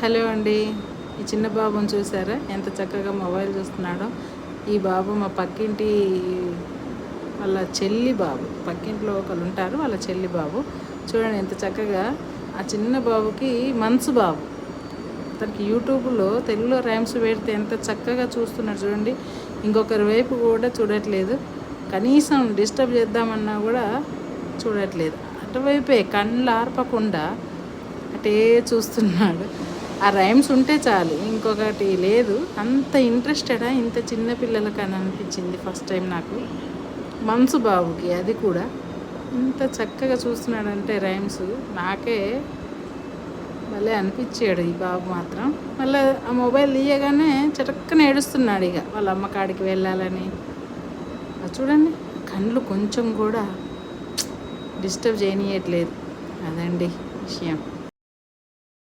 Hello అండి. ఈ చిన్న బాబుని చూసారా ఎంత చక్కగా మొబైల్ చూస్తున్నాడో. ఈ బాబు మా పక్కింటి వాళ్ళ చెల్లి బాబు, పక్కింట్లో ఒకరు ఉంటారు, వాళ్ళ చెల్లి బాబు. చూడండి ఎంత చక్కగా ఆ చిన్న బాబుకి మనసు బాబు. తనకి యూట్యూబ్లో తెలుగులో రైమ్స్ పెడితే ఎంత చక్కగా చూస్తున్నాడు చూడండి. ఇంకొకరి వైపు కూడా చూడట్లేదు, కనీసం డిస్టర్బ్ చేద్దామన్నా కూడా చూడట్లేదు. అటువైపే కళ్ళు ఆర్పకుండా అటే చూస్తున్నాడు. ఆ రైమ్స్ ఉంటే చాలు, ఇంకొకటి లేదు. అంత ఇంట్రెస్టెడా ఇంత చిన్న పిల్లలకి అని అనిపించింది ఫస్ట్ టైం నాకు. మనసు బాబుకి అది కూడా ఇంత చక్కగా చూస్తున్నాడంటే రైమ్స్ నాకే భలే అనిపించాడు ఈ బాబు మాత్రం. మళ్ళీ ఆ మొబైల్ తీయగానే చటక్కన ఏడుస్తున్నాడు ఇక వాళ్ళ అమ్మ కాడికి వెళ్ళాలని. చూడండి కళ్ళు కొంచెం కూడా డిస్టర్బ్ చేయనీయట్లేదు. అదండి విషయం.